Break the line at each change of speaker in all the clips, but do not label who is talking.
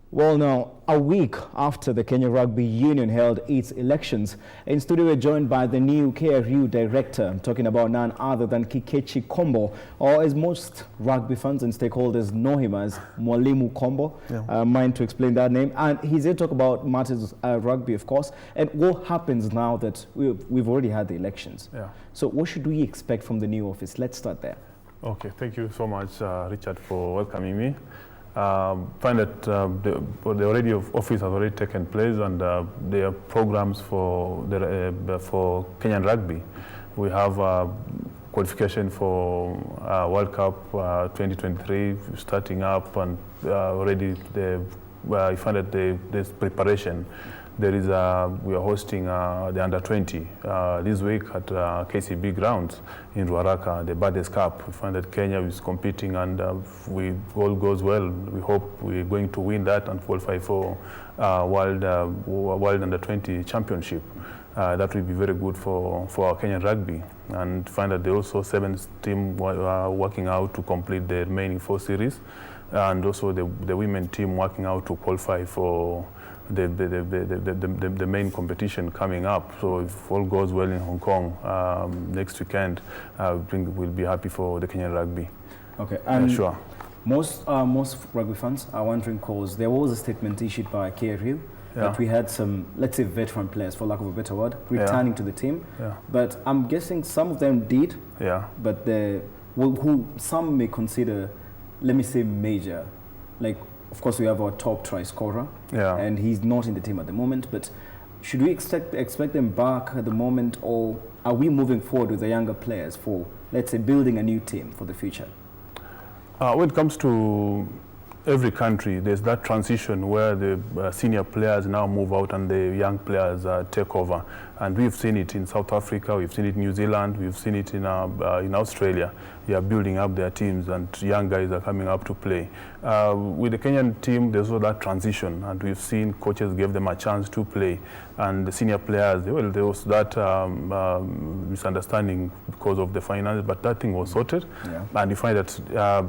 Well, now, a week after the Kenya Rugby Union held its elections, in studio we're joined by the new KRU director. I'm talking about none other than Kikechi Kombo, or as most rugby fans and stakeholders know him as Mwalimu Kombo. Yeah. Mind to explain that name. And he's here to talk about matters rugby, of course, and what happens now that we've already had the elections. Yeah. So what should we expect from the new office? Let's start there.
Okay, thank you so much, Richard, for welcoming me. Find that the already office has already taken place, and there are programs for Kenyan rugby. We have qualification for World Cup 2023 starting up, and already I find that there's preparation. There is we are hosting the under-20 this week at KCB grounds in Ruaraka, the Bades Cup. We find that Kenya is competing, and if all goes well, we hope we're going to win that and qualify for World Under-20 Championship. That will be very good for our Kenyan rugby. And find that there are also 7 teams working out to complete the remaining 4 series, and also the women team working out to qualify for the main competition coming up. So if all goes well in Hong Kong next weekend, I think we'll be happy for the Kenyan rugby.
Okay, and
sure.
Most rugby fans are wondering, because there was a statement issued by KRU that we had some, let's say, veteran players, for lack of a better word, returning to the team. Yeah. But I'm guessing some of them did. Yeah. But who some may consider, let me say, major, like. Of course, we have our top try scorer, and he's not in the team at the moment. But should we expect them back at the moment, or are we moving forward with the younger players for, let's say, building a new team for the future?
When it comes to every country, there's that transition where the senior players now move out and the young players take over. And we've seen it in South Africa, we've seen it in New Zealand, we've seen it in Australia. They are building up their teams, and young guys are coming up to play. With the Kenyan team, there's also that transition, and we've seen coaches give them a chance to play. And the senior players, well, there was that misunderstanding because of the finance, but that thing was sorted. Yeah. And you find that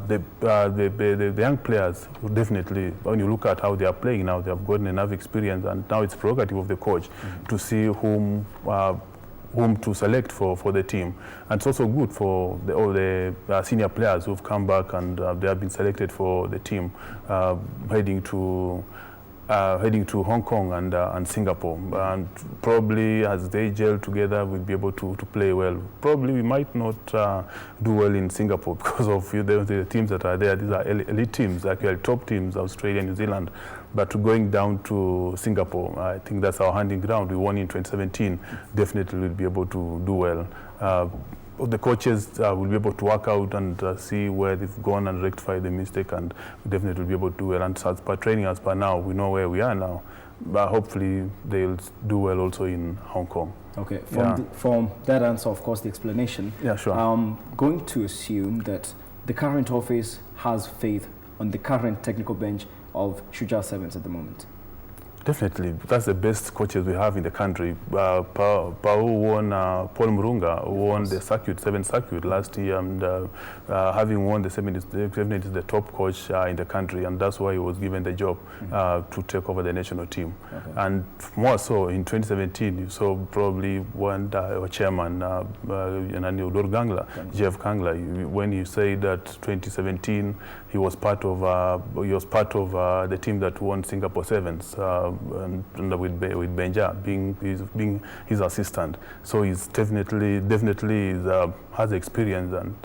the young players, definitely, when you look at how they are playing now, they have gotten enough experience, and now it's prerogative of the coach to see whom to select for the team. And it's also good for all the senior players who've come back and they have been selected for the team, heading to Hong Kong and Singapore. And probably as they gel together, we'll be able to play well. Probably we might not do well in Singapore because of the teams that are there. These are elite teams, actually top teams, Australia, New Zealand. But going down to Singapore, I think that's our hunting ground. We won in 2017. Definitely we'll be able to do well. The coaches will be able to work out and see where they've gone and rectify the mistake, and we definitely will be able to do well. And as per training, as per now, we know where we are now. But hopefully they'll do well also in Hong Kong.
Okay, from that answer, of course, the explanation.
Yeah, sure.
I'm going to assume that the current office has faith on the current technical bench of Shujaa Sevens at the moment.
Definitely, that's the best coaches we have in the country. Paul Murunga won the 7 circuit last year, and having won the 7 is definitely the top coach in the country, and that's why he was given the job to take over the national team. Okay. And more so in 2017, you saw probably one chairman, Jeff Kangla, when he said that 2017 he was part of the team that won Singapore Sevens. And with Benja being his assistant, so he's definitely has experience and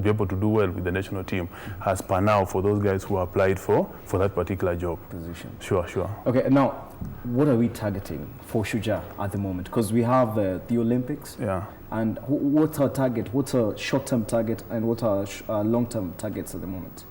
be able to do well with the national team as per now for those guys who applied for that particular job
position.
Sure.
Okay, now what are we targeting for Shujaa at the moment? Because we have the Olympics. Yeah. And what's our target? What's our short-term target, and what are our long-term targets at the moment?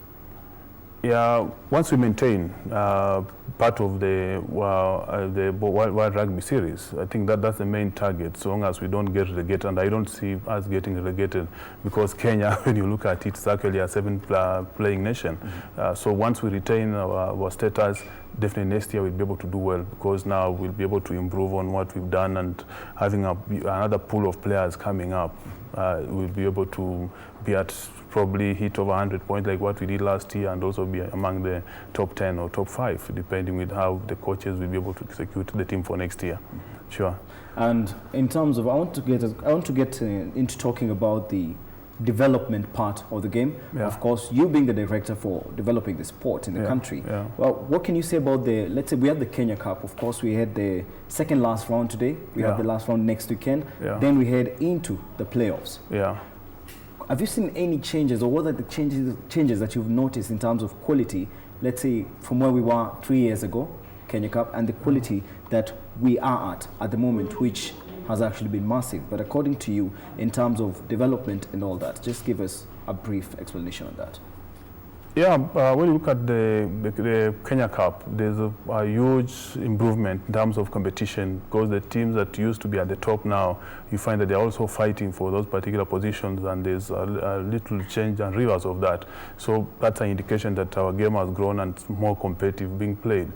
Yeah, once we maintain part of the World Rugby Series, I think that's the main target, so long as we don't get relegated. And I don't see us getting relegated, because Kenya, when you look at it, it's actually a 7-playing nation. So once we retain our status, definitely next year we'll be able to do well, because now we'll be able to improve on what we've done, and having another pool of players coming up, we'll be able to be at probably hit over 100 points like what we did last year, and also be among the top 10 or top 5, depending with how the coaches will be able to execute the team for next year. Sure.
And in terms of, I want to get into talking about the development part of the game. Yeah. Of course, you being the director for developing the sport in the country. Yeah. Well, what can you say about the, let's say we had the Kenya Cup, of course we had the second last round today, we have the last round next weekend, then we head into the playoffs. Yeah. Have you seen any changes, or what are the changes that you've noticed in terms of quality, let's say from where we were 3 years ago, Kenya Cup, and the quality that we are at the moment, which has actually been massive? But according to you, in terms of development and all that, just give us a brief explanation on that.
Yeah, when you look at the Kenya Cup, there's a huge improvement in terms of competition, because the teams that used to be at the top now, you find that they're also fighting for those particular positions, and there's a little change and reverse of that. So that's an indication that our game has grown and more competitive being played.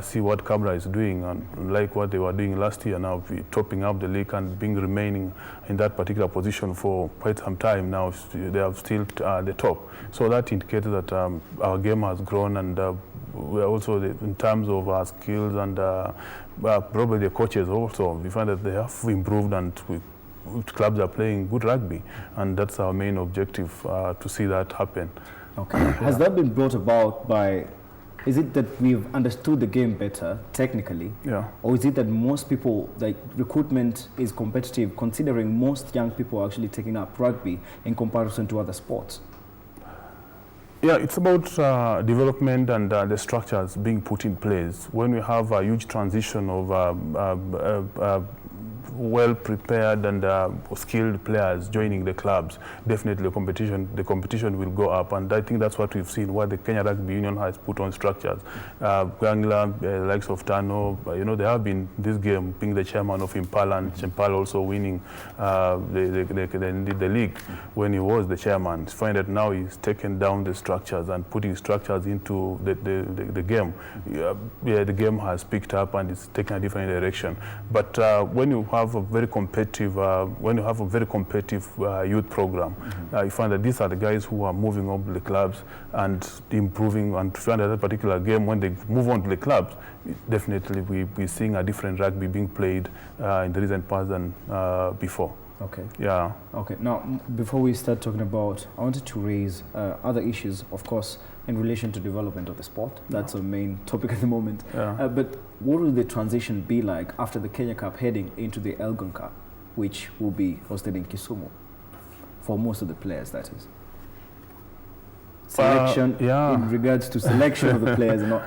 See what Cabra is doing, and like what they were doing last year, now topping up the league and remaining in that particular position for quite some time now. They are still at the top. So that indicates that our game has grown, and we are also, in terms of our skills and probably the coaches also, we find that they have improved, and clubs are playing good rugby, and that's our main objective, to see that happen.
Okay. Has that been brought about by, is it that we've understood the game better technically? Yeah. Or is it that most people, like recruitment is competitive, considering most young people are actually taking up rugby in comparison to other sports?
Yeah, it's about development and the structures being put in place. When we have a huge transition of well-prepared and skilled players joining the clubs, definitely the competition will go up, and I think that's what we've seen, what the Kenya Rugby Union has put on structures. Gangla, likes of Tano, they have been this game, being the chairman of Impala, and Impala also winning the league when he was the chairman. Find that now he's taken down the structures and putting structures into the game. The game has picked up and it's taken a different direction. But when you have a very competitive, youth program, you find that these are the guys who are moving up the clubs and improving, and find that particular game, when they move on to the clubs, definitely we're seeing a different rugby being played in the recent past than before.
Okay.
Yeah.
Okay. Now, before we start talking about, I wanted to raise other issues, of course, in relation to development of the sport. That's a main topic at the moment. Yeah. But what will the transition be like after the Kenya Cup heading into the Elgon Cup, which will be hosted in Kisumu, for most of the players, that is? Selection, in regards to selection of the players and all.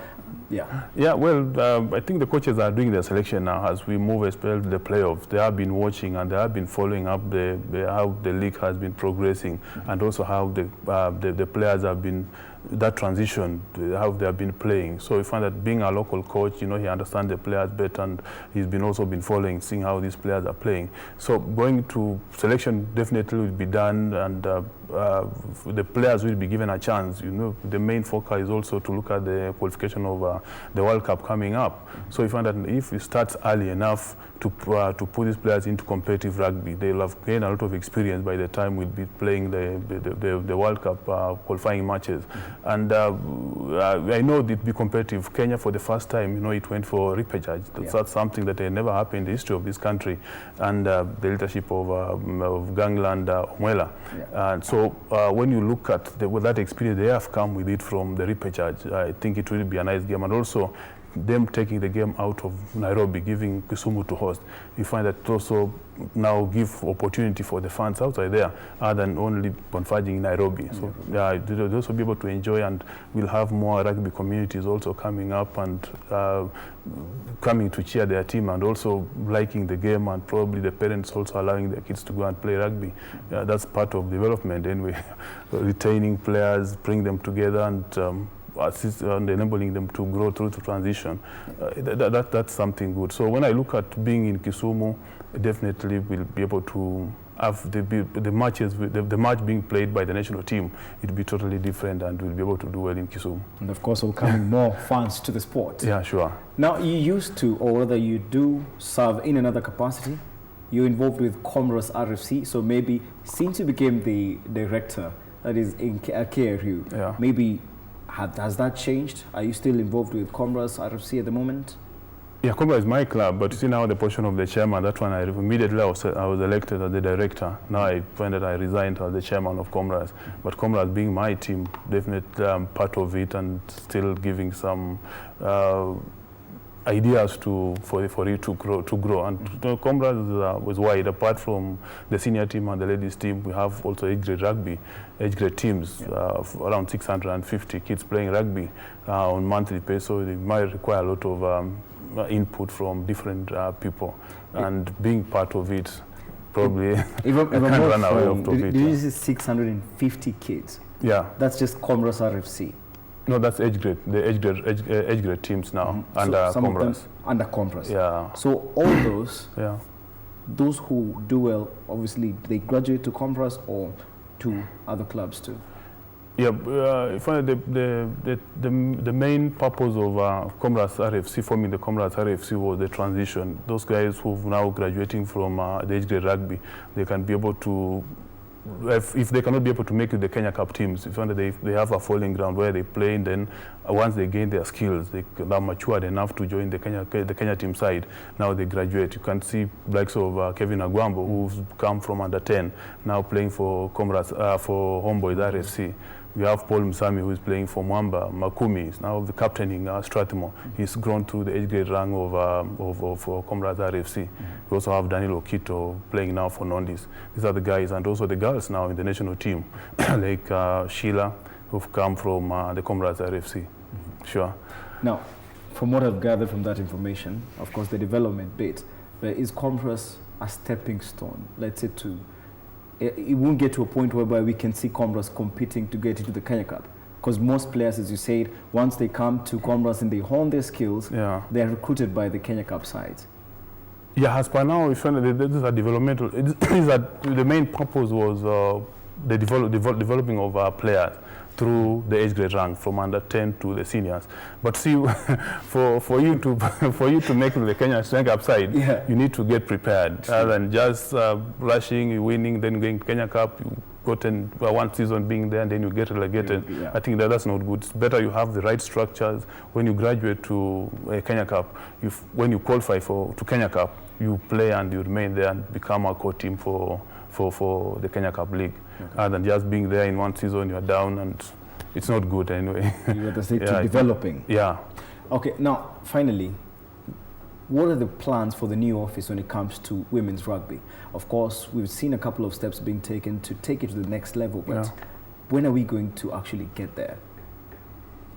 Yeah, well, I think the coaches are doing their selection now as we move, especially the playoffs. They have been watching and they have been following up how the league has been progressing, and also how the players have been, that transition, how they have been playing. So we find that being a local coach, he understands the players better, and he's also been following, seeing how these players are playing. So going to selection definitely will be done, and the players will be given a chance. The main focus is also to look at the qualification of the World Cup coming up. So we find that if we start early enough to put these players into competitive rugby, they'll have gained a lot of experience by the time we'll be playing the World Cup qualifying matches. And I know it'll be competitive. Kenya, for the first time, it went for repechage. That's something that never happened in the history of this country, and the leadership of Gangland Omwela. And so when you look at that experience they have come with it from the repechage, I think it will be a nice game. And also them taking the game out of Nairobi, giving Kisumu to host, you find that also now give opportunity for the fans outside there, other than only converging in Nairobi. So they'll also be able to enjoy, and we'll have more rugby communities also coming up and coming to cheer their team, and also liking the game, and probably the parents also allowing their kids to go and play rugby. That's part of development, and we're retaining players, bring them together, and assist and enabling them to grow through the transition. That's something good. So when I look at being in Kisumu, definitely we'll be able to have the matches, the match being played by the national team, it'll be totally different, and we'll be able to do well in Kisumu.
And of course, welcoming more fans to the sport.
Yeah, sure.
Now, you used to, or rather you do, serve in another capacity. You're involved with Comoros RFC, so maybe since you became the director, that is in KRU.
Yeah.
Maybe has that changed? Are you still involved with Comras RFC at the moment?
Yeah, Kombo is my club, but you see now the position of the chairman, that one immediately I was elected as the director. Now I find that I resigned as the chairman of Comras. But Comras being my team, definitely I'm part of it and still giving some ideas for it to grow. And Comras was wide. Apart from the senior team and the ladies team, we have also age grade rugby, age grade teams, around 650 kids playing rugby on monthly pay. So they might require a lot of input from different people, and being part of it, probably
even
can't run away off of it.
Did you say 650 kids?
Yeah.
That's just Comras RFC?
No, that's age grade. The age grade teams now under Comras.
Under Comras.
Yeah.
So all those,
yeah,
those who do well, obviously they graduate to Comras or to other clubs too.
Yeah, the main purpose of Comras RFC, forming the Comras RFC, was the transition. Those guys who are now graduating from the age grade rugby, they can be able to, if they cannot be able to make it the Kenya Cup teams, if they have a falling ground where they play, and then once they gain their skills, they are matured enough to join the Kenya team side. Now they graduate. You can see likes of Kevin Agwambo, who's come from under 10, now playing for Comras, for Homeboys RFC. We have Paul Msami, who is playing for Mwamba. Makumi is now the captaining Strathmore. He's grown through the age grade rank of Comrades RFC. We also have Daniel Okito playing now for Nondis. These are the guys, and also the girls now in the national team, like Sheila, who've come from the Comrades RFC. Sure.
Now, from what I've gathered from that information, of course, the development bit, but is Comras a stepping stone, let's say, to it won't get to a point whereby we can see Comras competing to get into the Kenya Cup? Because most players, as you said, once they come to Comras and they hone their skills, they're recruited by the Kenya Cup sides.
Yeah, as per now, we found that this is a developmental. The main purpose was the developing of our players through the age grade rank from under 10 to the seniors. But see, for you to make the Kenya Strength Cup side, you need to get prepared. Rather than just rushing, winning, then going Kenya Cup, you gotten one season being there and then you get relegated. I think that's not good. It's better you have the right structures. When you graduate to Kenya Cup, when you qualify to Kenya Cup, you play and you remain there and become a core team for the Kenya Cup League. Rather than just being there in one season, you're down, and it's not good anyway.
You have to say to developing.
Yeah.
Okay, now, finally, what are the plans for the new office when it comes to women's rugby? Of course, we've seen a couple of steps being taken to take it to the next level, but when are we going to actually get there?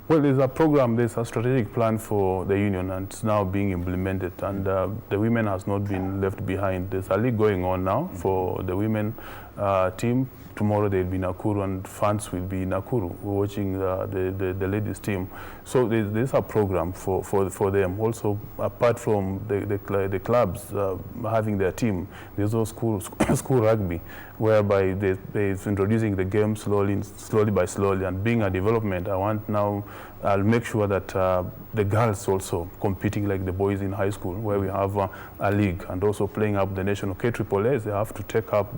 Well, there's a program, there's a strategic plan for the union, and it's now being implemented, and the women has not been left behind. There's a league going on now for the women team. Tomorrow they'll be in Nakuru, and fans will be in Nakuru. We're watching the ladies team. So there's a program for them. Also, apart from the clubs having their team, there's also school rugby, whereby they're introducing the game slowly by slowly, and being a development, I'll make sure that the girls also competing like the boys in high school, where we have a league, and also playing up the national KRU. They have to take up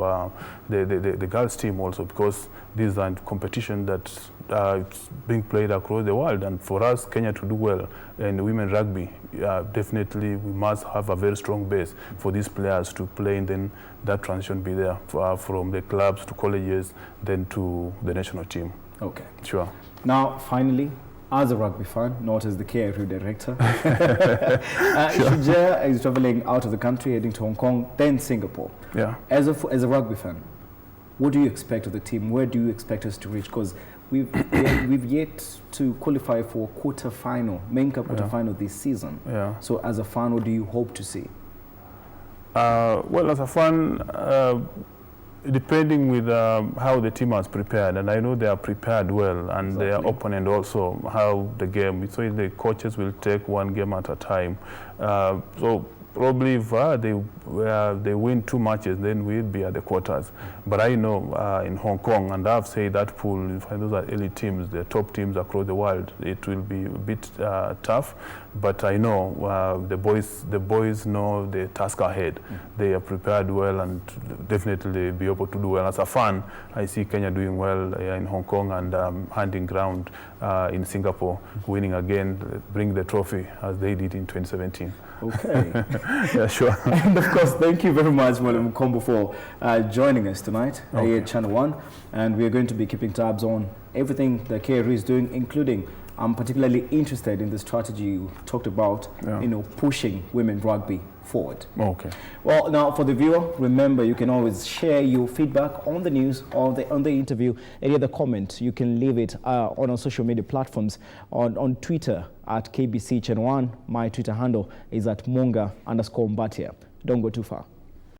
the girls team also, because this is a competition that it's being played across the world. And for us, Kenya, to do well in women rugby, definitely we must have a very strong base for these players to play, and then that transition be there from the clubs to colleges, then to the national team.
Okay.
Sure.
Now, finally, as a rugby fan, not as the KRU director, Shujaa is traveling out of the country, heading to Hong Kong, then Singapore.
Yeah.
As a rugby fan, what do you expect of the team? Where do you expect us to reach? Because we've yet to qualify for main cup quarterfinal this season. Yeah. So as a fan, what do you hope to see?
Well, as a fan, depending with how the team has prepared, and I know they are prepared well, and their opponent also, how the game, so the coaches will take one game at a time. So probably if they win 2 matches, then we'll be at the quarters. But I know in Hong Kong, and I've said that pool, if those are elite teams, the top teams across the world, it will be a bit tough. But I know the boys know the task ahead. They are prepared well and definitely be able to do well. As a fan, I see Kenya doing well in Hong Kong and hunting ground in Singapore, winning again, bring the trophy as they did in 2017.
Okay.
Yeah, sure.
And of course, thank you very much, Madam Kombo, for joining us tonight here at Channel 1. And we are going to be keeping tabs on everything that KRU is doing, including I'm particularly interested in the strategy you talked about, pushing women rugby forward.
Okay.
Well, now for the viewer, remember you can always share your feedback on the news or on the interview. Any other comment, you can leave it on our social media platforms, on Twitter at KBC Channel 1. My Twitter handle is at Monga_Mbatia. Don't go too far.